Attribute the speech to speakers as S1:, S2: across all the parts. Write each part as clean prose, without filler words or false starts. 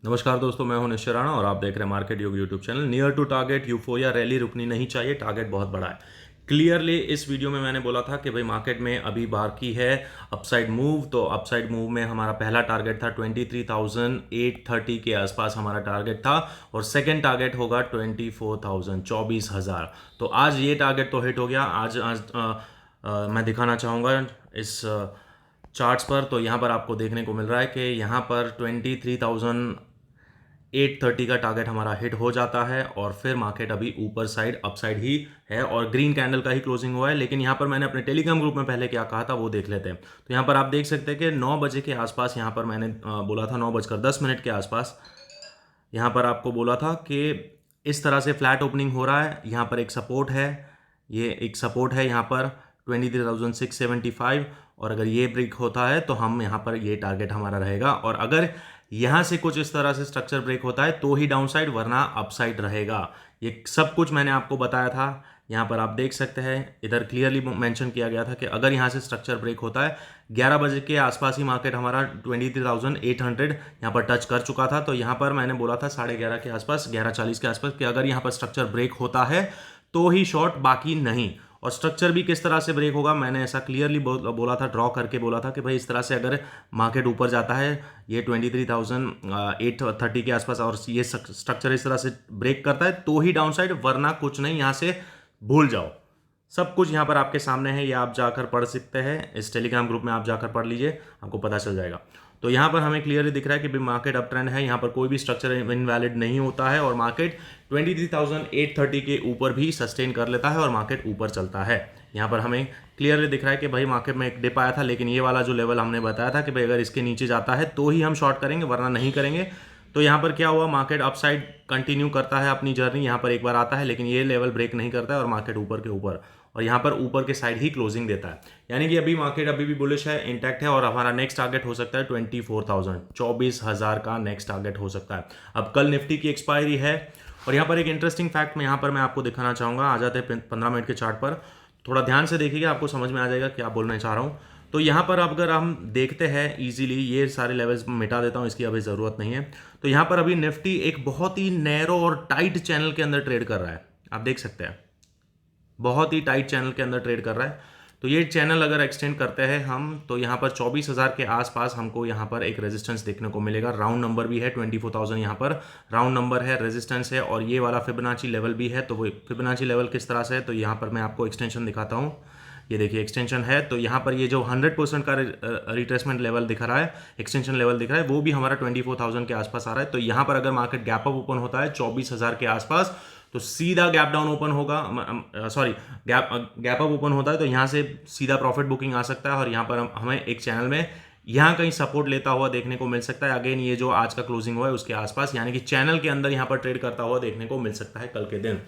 S1: नमस्कार दोस्तों, मैं हूं निश्चय राणा और आप देख रहे हैं market Yog YouTube channel. Near to target euphoria rally रुकनी नहीं चाहिए, टारगेट बहुत बड़ा है। क्लियरली इस वीडियो में मैंने बोला था कि भाई मार्केट में अभी बाकी है अपसाइड मूव। तो अपसाइड मूव में हमारा पहला टारगेट था 23,830 के आसपास हमारा टारगेट था, और सेकंड टारगेट होगा 24,000, 24,000। तो आज ये टारगेट तो हिट हो गया। आज मैं दिखाना चाहूँगा इस चार्ट्स पर। तो यहाँ पर आपको देखने को मिल रहा है कि यहाँ पर 23,830 का टारगेट हमारा हिट हो जाता है, और फिर मार्केट अभी ऊपर साइड अपसाइड ही है और ग्रीन कैंडल का ही क्लोजिंग हुआ है। लेकिन यहाँ पर मैंने अपने टेलीग्राम ग्रुप में पहले क्या कहा था वो देख लेते हैं। तो यहाँ पर आप देख सकते हैं कि 9 बजे के आसपास यहाँ पर मैंने बोला था, 9:10 के आसपास यहाँ पर आपको बोला था कि इस तरह से फ्लैट ओपनिंग हो रहा है। यहाँ पर एक सपोर्ट है, ये एक सपोर्ट है यहाँ पर 23,675, और अगर ये ब्रेक होता है तो हम यहाँ पर ये टारगेट हमारा रहेगा। और अगर यहाँ से कुछ इस तरह से स्ट्रक्चर ब्रेक होता है तो ही डाउन साइड, वरना अपसाइड रहेगा। ये सब कुछ मैंने आपको बताया था। यहाँ पर आप देख सकते हैं, इधर क्लियरली मेंशन किया गया था कि अगर यहाँ से स्ट्रक्चर ब्रेक होता है, 11 बजे के आसपास ही मार्केट हमारा 23,800 यहाँ पर टच कर चुका था। तो यहाँ पर मैंने बोला था 11:30 के आसपास, 11:40 के आसपास, कि अगर यहाँ पर स्ट्रक्चर ब्रेक होता है तो ही शॉर्ट, बाकी नहीं। और स्ट्रक्चर भी किस तरह से ब्रेक होगा मैंने ऐसा क्लियरली बोला था, ड्रॉ करके बोला था कि भाई इस तरह से अगर मार्केट ऊपर जाता है ये 23,830 के आसपास, और ये स्ट्रक्चर इस तरह से ब्रेक करता है तो ही डाउन साइड, वरना कुछ नहीं। यहाँ से भूल जाओ। सब कुछ यहाँ पर आपके सामने है, ये आप जाकर पढ़ सकते हैं। इस टेलीग्राम ग्रुप में आप जाकर पढ़ लीजिए, आपको पता चल जाएगा। तो यहाँ पर हमें क्लियरली दिख रहा है कि मार्केट अप ट्रेंड है, यहाँ पर कोई भी स्ट्रक्चर इनवैलिड नहीं होता है, और मार्केट 23,830 के ऊपर भी सस्टेन कर लेता है और मार्केट ऊपर चलता है। यहाँ पर हमें क्लियरली दिख रहा है कि भाई मार्केट में एक डिप आया था, लेकिन ये वाला जो लेवल हमने बताया था कि भाई अगर इसके नीचे जाता है तो ही हम शॉर्ट करेंगे, वरना नहीं करेंगे। तो यहाँ पर क्या हुआ, मार्केट अपसाइड कंटिन्यू करता है अपनी जर्नी। यहाँ पर एक बार आता है लेकिन ये लेवल ब्रेक नहीं करता है, और मार्केट ऊपर के ऊपर, और यहाँ पर ऊपर के साइड ही क्लोजिंग देता है। यानी कि अभी मार्केट अभी भी बुलिश है, इंटैक्ट है, और हमारा नेक्स्ट टारगेट हो सकता है 24,000, 24,000 का नेक्स्ट टारगेट हो सकता है। अब कल निफ्टी की एक्सपायरी है, और यहाँ पर एक इंटरेस्टिंग फैक्ट मैं यहाँ पर मैं आपको दिखाना चाहूँगा। आ जाते हैं 15 मिनट के चार्ट पर, थोड़ा ध्यान से देखिएगा, आपको समझ में आ जाएगा क्या बोलना चाह रहा हूँ। तो यहाँ पर अगर हम देखते हैं इजीली, ये सारे लेवल्स मिटा देता हूँ, इसकी अभी ज़रूरत नहीं है। तो यहाँ पर अभी निफ्टी एक बहुत ही नैरो और टाइट चैनल के अंदर ट्रेड कर रहा है, आप देख सकते हैं, बहुत ही टाइट चैनल के अंदर ट्रेड कर रहा है। तो ये चैनल अगर एक्सटेंड करते हैं हम, तो यहाँ पर 24,000 के आसपास हमको यहाँ पर एक रेजिस्टेंस देखने को मिलेगा। राउंड नंबर भी है 24,000, यहाँ पर राउंड नंबर है, रेजिस्टेंस है, और ये वाला फिबोनाची लेवल भी है। तो वो फिबोनाची लेवल किस तरह से है, तो यहाँ पर मैं आपको एक्सटेंशन दिखाता हूँ। ये देखिए एक्सटेंशन है, तो यहाँ पर ये जो 100% का रिट्रेसमेंट लेवल दिख रहा है, एक्सटेंशन लेवल दिख रहा है, वो भी हमारा 24,000 के आसपास आ रहा है। तो यहाँ पर अगर मार्केट गैप अप ओपन होता है 24,000 के आसपास, तो सीधा गैप डाउन ओपन होगा, सॉरी गैप अप ओपन होता है तो यहाँ से सीधा प्रॉफिट बुकिंग आ सकता है, और यहाँ पर हमें एक चैनल में यहाँ कहीं सपोर्ट लेता हुआ देखने को मिल सकता है। अगेन ये जो आज का क्लोजिंग हुआ है उसके आसपास, यानी कि चैनल के अंदर यहाँ पर ट्रेड करता हुआ देखने को मिल सकता है कल के दिन।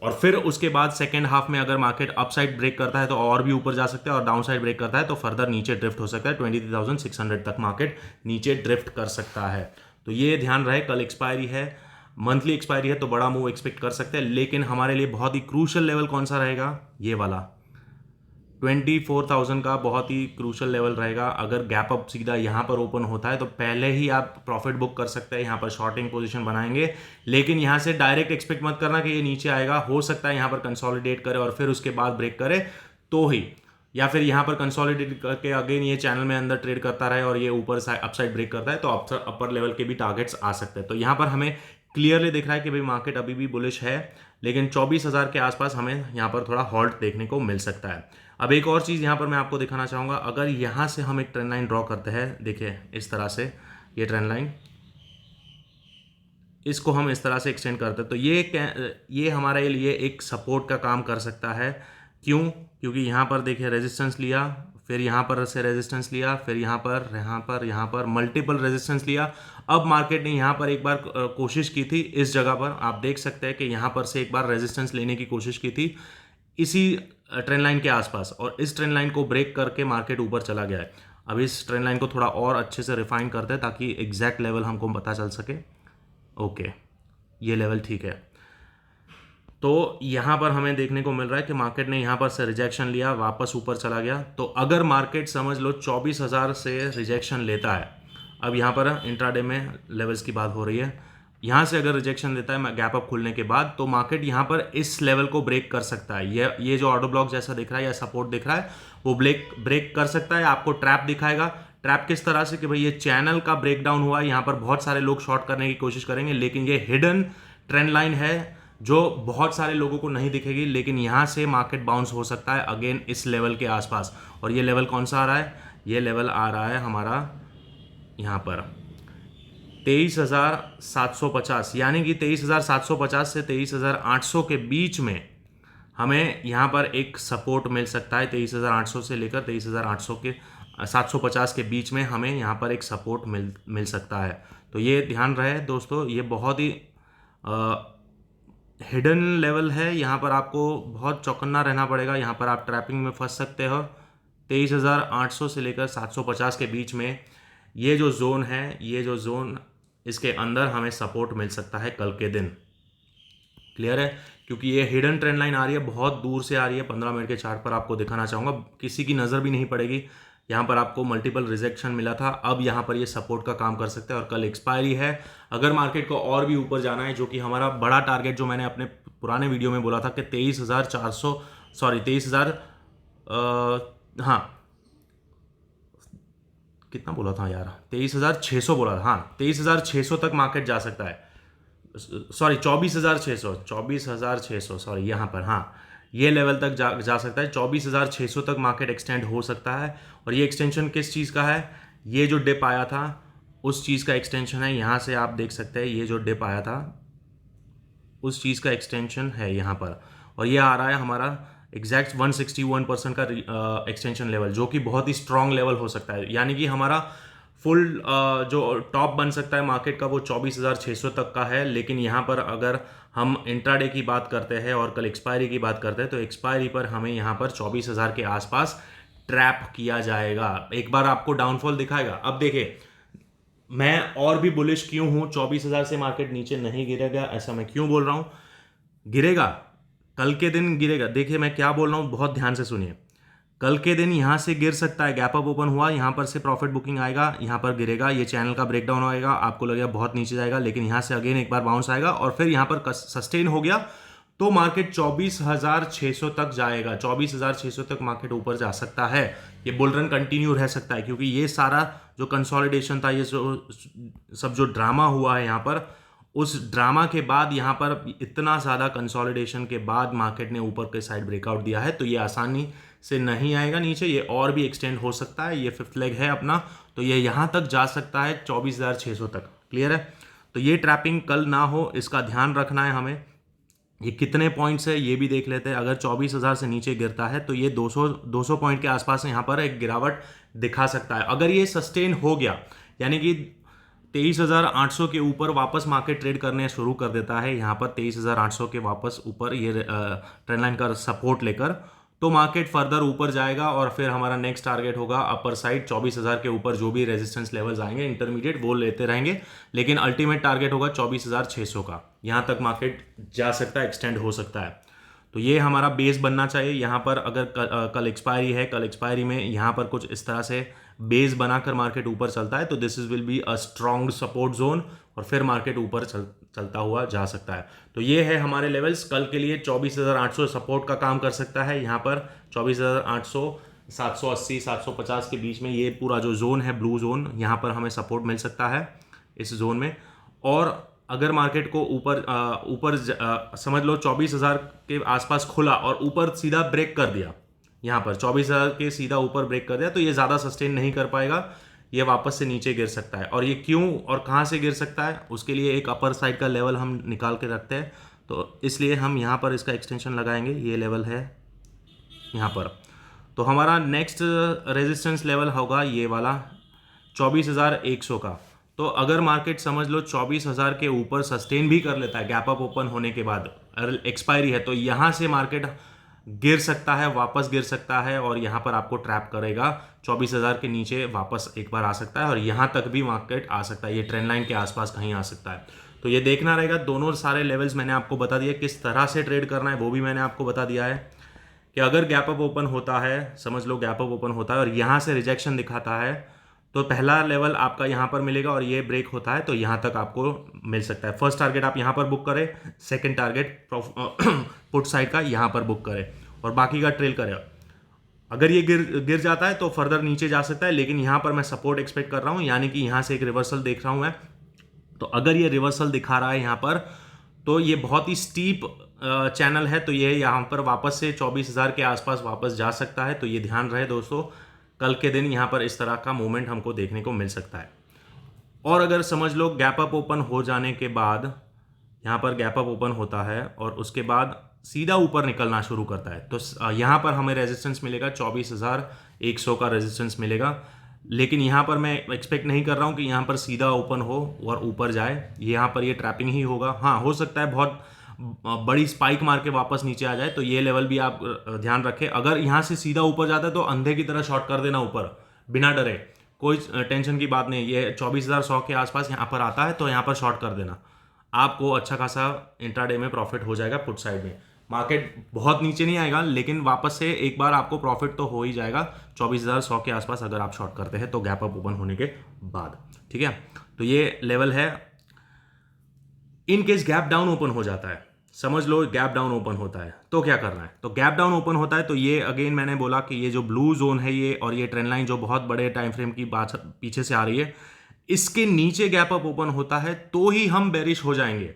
S1: और फिर उसके बाद सेकेंड हाफ में अगर मार्केट अपसाइड ब्रेक करता है तो और भी ऊपर जा सकता है, और डाउन साइड ब्रेक करता है तो फर्दर नीचे ड्रिफ्ट हो सकता है, 23,600 तक मार्केट नीचे ड्रिफ्ट कर सकता है। तो ये ध्यान रहे, कल एक्सपायरी है, मंथली एक्सपायरी है, तो बड़ा मूव एक्सपेक्ट कर सकते हैं। लेकिन हमारे लिए बहुत ही क्रूशल लेवल कौन सा रहेगा, ये वाला 24,000 का बहुत ही क्रूशल लेवल रहेगा। अगर गैप अप सीधा यहाँ पर ओपन होता है तो पहले ही आप प्रॉफिट बुक कर सकते हैं, यहाँ पर शॉर्टिंग पोजीशन बनाएंगे। लेकिन यहाँ से डायरेक्ट एक्सपेक्ट मत करना कि ये नीचे आएगा, हो सकता है यहाँ पर कंसोलिडेट करे और फिर उसके बाद ब्रेक करे तो ही, या फिर यहाँ पर कंसोलिडेट करके अगेन ये चैनल में अंदर ट्रेड करता रहे और ये ऊपर अपसाइड ब्रेक करता है, तो अपर लेवल के भी टारगेट्स आ सकते हैं। तो यहाँ पर हमें क्लियरली दिख रहा है कि भाई मार्केट अभी भी बुलिश है, लेकिन 24,000 के आसपास हमें यहाँ पर थोड़ा हॉल्ट देखने को मिल सकता है। अब एक और चीज़ यहाँ पर मैं आपको दिखाना चाहूँगा, अगर यहाँ से हम एक ट्रेंड लाइन ड्रॉ करते हैं, देखिए इस तरह से ये ट्रेंड लाइन, इसको हम इस तरह से एक्सटेंड करते हैं, तो ये हमारे लिए एक सपोर्ट का काम कर सकता है। क्यों? क्योंकि यहाँ पर देखिए रेजिस्टेंस लिया, फिर यहाँ पर से रेजिस्टेंस लिया, फिर यहाँ पर मल्टीपल रेजिस्टेंस लिया। अब मार्केट ने यहाँ पर एक बार कोशिश की थी, इस जगह पर आप देख सकते हैं कि यहाँ पर से एक बार रेजिस्टेंस लेने की कोशिश की थी इसी ट्रेंड लाइन के आसपास, और इस ट्रेंड लाइन को ब्रेक करके मार्केट ऊपर चला गया है। अब इस ट्रेंड लाइन को थोड़ा और अच्छे से रिफाइन करते हैं ताकि एग्जैक्ट लेवल हमको पता चल सके। ओके, ये लेवल ठीक है। तो यहाँ पर हमें देखने को मिल रहा है कि मार्केट ने यहाँ पर से रिजेक्शन लिया, वापस ऊपर चला गया। तो अगर मार्केट समझ लो 24,000 से रिजेक्शन लेता है, अब यहाँ पर इंट्राडे में लेवल्स की बात हो रही है। यहाँ से अगर रिजेक्शन देता है गैप अप खुलने के बाद, तो मार्केट यहाँ पर इस लेवल को ब्रेक कर सकता है। ये जो ऑर्डर ब्लॉक जैसा दिख रहा है या सपोर्ट दिख रहा है, वो ब्रेक कर सकता है। आपको ट्रैप दिखाएगा। ट्रैप किस तरह से कि भाई ये चैनल का ब्रेकडाउन हुआ है, यहाँ पर बहुत सारे लोग शॉर्ट करने की कोशिश करेंगे, लेकिन ये हिडन ट्रेंड लाइन है जो बहुत सारे लोगों को नहीं दिखेगी, लेकिन यहाँ से मार्केट बाउंस हो सकता है अगेन इस लेवल के आसपास। और ये लेवल कौन सा आ रहा है? ये लेवल आ रहा है हमारा यहाँ पर 23,750, यानी कि 23,750 से 23,800 के बीच में हमें यहाँ पर एक सपोर्ट मिल सकता है। 23,800 से लेकर 23,800 के 750 के बीच में हमें यहाँ पर एक सपोर्ट मिल सकता है। तो ये ध्यान रहे दोस्तों, ये बहुत ही हिडन लेवल है। यहाँ पर आपको बहुत चौकन्ना रहना पड़ेगा, यहाँ पर आप ट्रैपिंग में फंस सकते हो। 23,800 से लेकर 750 के बीच में ये जो जोन है, ये जो जोन, इसके अंदर हमें सपोर्ट मिल सकता है कल के दिन। क्लियर है? क्योंकि ये हिडन ट्रेंड लाइन आ रही है, बहुत दूर से आ रही है। 15 मिनट के चार्ट पर आपको दिखाना चाहूँगा, किसी की नज़र भी नहीं पड़ेगी। यहाँ पर आपको मल्टीपल रिजेक्शन मिला था, अब यहाँ पर ये सपोर्ट का काम कर सकते हैं। और कल एक्सपायरी है। अगर मार्केट को और भी ऊपर जाना है, जो कि हमारा बड़ा टारगेट जो मैंने अपने पुराने वीडियो में बोला था कि 23,400 सॉरी 23,000 हाँ कितना बोला था यार, 23,600 बोला था। हाँ 23,600 तक मार्केट जा सकता है। सॉरी 24,600 सॉरी, यहाँ पर हाँ ये लेवल तक जा सकता है। 24,600 तक मार्केट एक्सटेंड हो सकता है। और ये एक्सटेंशन किस चीज़ का है? ये जो डिप आया था उस चीज़ का एक्सटेंशन है। यहाँ से आप देख सकते हैं, ये जो डिप आया था उस चीज़ का एक्सटेंशन है यहाँ पर। और ये आ रहा है हमारा एग्जैक्ट 161% का एक्सटेंशन लेवल, जो कि बहुत ही स्ट्रॉन्ग लेवल हो सकता है। यानी कि हमारा फुल जो टॉप बन सकता है मार्केट का वो 24,600 तक का है। लेकिन यहाँ पर अगर हम इंट्राडे की बात करते हैं और कल एक्सपायरी की बात करते हैं, तो एक्सपायरी पर हमें यहाँ पर 24,000 के आसपास ट्रैप किया जाएगा। एक बार आपको डाउनफॉल दिखाएगा। अब देखिए, मैं और भी बुलिश क्यों हूँ, 24,000 से मार्केट नीचे नहीं गिरेगा ऐसा मैं क्यों बोल रहा हूँ? गिरेगा, कल के दिन गिरेगा। देखिए मैं क्या बोल रहा हूँ, बहुत ध्यान से सुनिए। कल के दिन यहाँ से गिर सकता है। गैप अप ओपन हुआ, यहाँ पर से प्रॉफिट बुकिंग आएगा, यहाँ पर गिरेगा, ये चैनल का ब्रेकडाउन आएगा, आपको लगेगा बहुत नीचे जाएगा, लेकिन यहाँ से अगेन एक बार बाउंस आएगा और फिर यहाँ पर सस्टेन हो गया तो मार्केट 24,600 तक जाएगा। 24,600 तक मार्केट ऊपर जा सकता है। ये बुल रन कंटिन्यू रह सकता है, क्योंकि ये सारा जो कंसोलिडेशन था, ये सब जो ड्रामा हुआ है यहाँ पर, उस ड्रामा के बाद यहाँ पर इतना ज़्यादा कंसोलिडेशन के बाद मार्केट ने ऊपर के साइड ब्रेकआउट दिया है। तो ये आसानी से नहीं आएगा नीचे, ये और भी एक्सटेंड हो सकता है। ये फिफ्थ लेग है अपना, तो ये यहाँ तक जा सकता है 24,600 तक। क्लियर है? तो ये ट्रैपिंग कल ना हो, इसका ध्यान रखना है हमें। ये कितने पॉइंट्स है ये भी देख लेते हैं। अगर 24,000 से नीचे गिरता है तो ये 200 पॉइंट के आसपास यहाँ पर एक गिरावट दिखा सकता है। अगर ये सस्टेन हो गया, यानी कि 23,800 के ऊपर वापस मार्केट ट्रेड करने शुरू कर देता है, यहाँ पर 23,800 के वापस ऊपर ये ट्रेंड लाइन का सपोर्ट लेकर, तो मार्केट फर्दर ऊपर जाएगा। और फिर हमारा नेक्स्ट टारगेट होगा अपर साइड 24,000 के ऊपर जो भी रेजिस्टेंस लेवल्स आएंगे इंटरमीडिएट वो लेते रहेंगे, लेकिन अल्टीमेट टारगेट होगा 24,600 का। यहाँ तक मार्केट जा सकता है, एक्सटेंड हो सकता है। तो ये हमारा बेस बनना चाहिए। यहाँ पर अगर कल एक्सपायरी है, कल एक्सपायरी में यहाँ पर कुछ इस तरह से बेस बनाकर मार्केट ऊपर चलता है, तो this is will be a strong support zone और फिर मार्केट ऊपर चलता हुआ जा सकता है। तो ये है हमारे लेवल्स कल के लिए। 24,800 सपोर्ट का काम कर सकता है यहाँ पर। 24,800 780 750 के बीच में ये पूरा जो जोन है, ब्लू जोन, यहाँ पर हमें सपोर्ट मिल सकता है इस जोन में। और अगर मार्केट को ऊपर समझ लो 24,000 के आसपास खुला और ऊपर सीधा ब्रेक कर दिया, यहाँ पर 24,000 के सीधा ऊपर ब्रेक कर दिया, तो ये ज़्यादा सस्टेन नहीं कर पाएगा, ये वापस से नीचे गिर सकता है। और ये क्यों और कहाँ से गिर सकता है, उसके लिए एक अपर साइड का लेवल हम निकाल के रखते हैं। तो इसलिए हम यहाँ पर इसका एक्सटेंशन लगाएंगे। ये लेवल है यहाँ पर। तो हमारा नेक्स्ट रेजिस्टेंस लेवल होगा ये वाला 24,100 का। तो अगर मार्केट समझ लो 24,000 के ऊपर सस्टेन भी कर लेता है गैप अप ओपन होने के बाद, एक्सपायरी है, तो यहाँ से मार्केट गिर सकता है, वापस गिर सकता है और यहाँ पर आपको ट्रैप करेगा। 24,000 के नीचे वापस एक बार आ सकता है और यहाँ तक भी मार्केट आ सकता है, ये ट्रेंड लाइन के आसपास कहीं आ सकता है। तो ये देखना रहेगा। दोनों सारे लेवल्स मैंने आपको बता दिया, किस तरह से ट्रेड करना है वो भी मैंने आपको बता दिया है। कि अगर गैप अप ओपन होता है, समझ लो गैप अप ओपन होता है और यहाँ से रिजेक्शन दिखाता है, तो पहला लेवल आपका यहाँ पर मिलेगा और ये ब्रेक होता है तो यहाँ तक आपको मिल सकता है। फर्स्ट टारगेट आप यहाँ पर बुक करें, सेकंड टारगेट पुट साइड का यहाँ पर बुक करें और बाकी का ट्रेल करें। अगर ये गिर जाता है तो फर्दर नीचे जा सकता है, लेकिन यहाँ पर मैं सपोर्ट एक्सपेक्ट कर रहा हूँ, यानी कि यहाँ से एक रिवर्सल देख रहा हूँ मैं। तो अगर ये रिवर्सल दिखा रहा है यहाँ पर तो ये बहुत ही स्टीप चैनल है, तो ये यहाँ पर वापस से 24,000 के आसपास वापस जा सकता है। तो ये ध्यान रहे दोस्तों, कल के दिन यहाँ पर इस तरह का मूवमेंट हमको देखने को मिल सकता है। और अगर समझ लो गैप अप ओपन हो जाने के बाद, यहाँ पर गैप अप ओपन होता है और उसके बाद सीधा ऊपर निकलना शुरू करता है, तो यहाँ पर हमें रेजिस्टेंस मिलेगा 24,100 का रेजिस्टेंस मिलेगा। लेकिन यहाँ पर मैं एक्सपेक्ट नहीं कर रहा हूँ कि यहाँ पर सीधा ओपन हो और ऊपर जाए, यहाँ पर ये ट्रैपिंग ही होगा। हाँ, हो सकता है बहुत बड़ी स्पाइक मार के वापस नीचे आ जाए, तो ये लेवल भी आप ध्यान रखें। अगर यहाँ से सीधा ऊपर जाता है तो अंधे की तरह शॉर्ट कर देना ऊपर, बिना डरे, कोई टेंशन की बात नहीं। ये 24,100 के आसपास यहाँ पर आता है तो यहाँ पर शॉर्ट कर देना, आपको अच्छा खासा इंट्राडे में प्रॉफिट हो जाएगा। पुट साइड में मार्केट बहुत नीचे नहीं आएगा, लेकिन वापस से एक बार आपको प्रॉफिट तो हो ही जाएगा 24,100 के आसपास अगर आप शॉर्ट करते हैं तो गैप अप ओपन होने के बाद। ठीक है, तो ये लेवल है। In case gap down open हो जाता है, समझ लो गैप डाउन ओपन होता है तो क्या करना है। तो गैप डाउन ओपन होता है तो ये अगेन मैंने बोला कि ये जो ब्लू जोन है ये और ये ट्रेंड लाइन जो बहुत बड़े टाइम फ्रेम की बात पीछे से आ रही है, इसके नीचे गैप अप ओपन होता है तो ही हम बेरिश हो जाएंगे।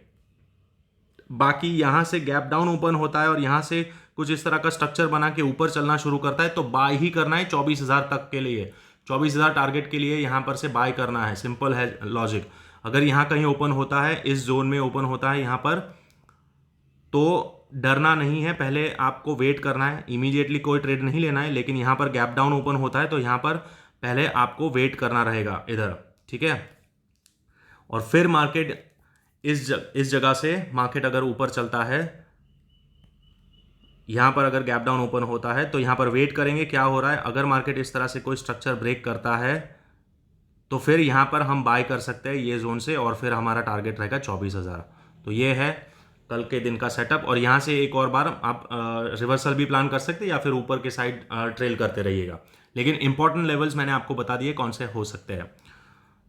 S1: बाकी यहां से गैप डाउन ओपन होता है और यहां से कुछ इस तरह का स्ट्रक्चर बना के ऊपर चलना शुरू करता है तो बाय ही करना है 24,000 तक के लिए। 24,000 टारगेट के लिए यहां पर से बाय करना है, सिंपल है लॉजिक। अगर यहां कहीं ओपन होता है, इस जोन में ओपन होता है यहां पर, तो डरना नहीं है, पहले आपको वेट करना है, इमीडिएटली कोई ट्रेड नहीं लेना है। लेकिन यहां पर गैप डाउन ओपन होता है तो यहां पर पहले आपको वेट करना रहेगा इधर, ठीक है। और फिर मार्केट इस जगह से मार्केट अगर ऊपर चलता है, यहां पर अगर गैप डाउन ओपन होता है तो यहां पर वेट करेंगे क्या हो रहा है। अगर मार्केट इस तरह से कोई स्ट्रक्चर ब्रेक करता है तो फिर यहां पर हम बाय कर सकते हैं ये जोन से और फिर हमारा टारगेट रहेगा 24,000। तो ये है कल के दिन का सेटअप। और यहां से एक और बार आप रिवर्सल भी प्लान कर सकते हैं या फिर ऊपर के साइड ट्रेल करते रहिएगा। लेकिन इंपॉर्टेंट लेवल्स मैंने आपको बता दिए कौन से हो सकते हैं।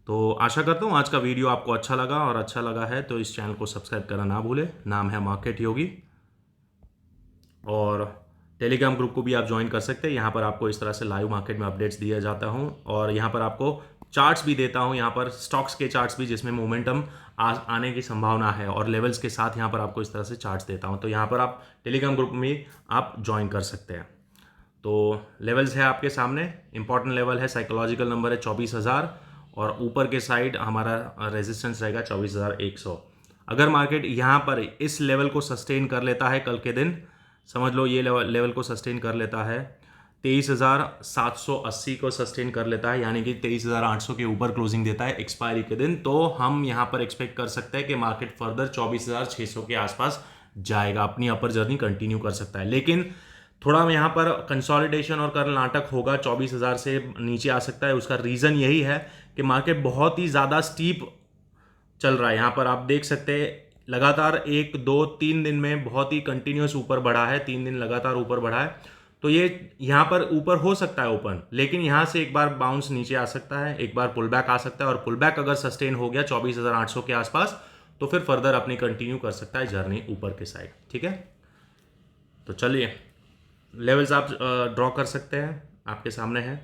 S1: तो आशा करता हूँ आज का वीडियो आपको अच्छा लगा, और अच्छा लगा है तो इस चैनल को सब्सक्राइब करना ना भूलें। नाम है मार्केट योगी, और टेलीग्राम ग्रुप को भी आप ज्वाइन कर सकते हैं। यहाँ पर आपको इस तरह से लाइव मार्केट में अपडेट्स दिया जाता हूँ और यहाँ पर आपको चार्ट्स भी देता हूँ, यहाँ पर स्टॉक्स के चार्ट्स भी जिसमें मोमेंटम आने की संभावना है और लेवल्स के साथ यहाँ पर आपको इस तरह से चार्ट्स देता हूँ। तो यहाँ पर आप टेलीग्राम ग्रुप में आप ज्वाइन कर सकते हैं। तो लेवल्स है आपके सामने, इंपॉर्टेंट लेवल है, साइकोलॉजिकल नंबर है 24,000 और ऊपर के साइड हमारा रेजिस्टेंस रहेगा 24,100। अगर मार्केट यहाँ पर इस लेवल को सस्टेन कर लेता है कल के दिन, समझ लो ये लेवल को सस्टेन कर लेता है, 23,780 को सस्टेन कर लेता है, यानी कि 23,800 के ऊपर क्लोजिंग देता है एक्सपायरी के दिन, तो हम यहाँ पर एक्सपेक्ट कर सकते हैं कि मार्केट फर्दर 24,600 के आसपास जाएगा, अपनी अपर जर्नी कंटिन्यू कर सकता है। लेकिन थोड़ा यहाँ पर कंसोलिडेशन और कर्नाटक होगा, 24,000 से नीचे आ सकता है। उसका रीज़न यही है कि मार्केट बहुत ही ज़्यादा स्टीप चल रहा है। यहाँ पर आप देख सकते हैं लगातार 1, 2, 3 दिन में बहुत ही कंटिन्यूस ऊपर बढ़ा है, 3 दिन लगातार ऊपर बढ़ा है। तो ये यहाँ पर ऊपर हो सकता है ओपन, लेकिन यहाँ से एक बार बाउंस नीचे आ सकता है, एक बार पुल बैक आ सकता है, और पुल बैक अगर सस्टेन हो गया 24,800 के आसपास तो फिर फर्दर अपनी कंटिन्यू कर सकता है जर्नी ऊपर के साइड। ठीक है, तो चलिए लेवल्स आप ड्रॉ कर सकते हैं, आपके सामने है,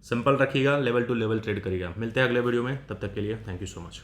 S1: सिंपल रखिएगा, लेवल टू लेवल ट्रेड करिएगा। मिलते हैं अगले वीडियो में, तब तक के लिए थैंक यू सो मच।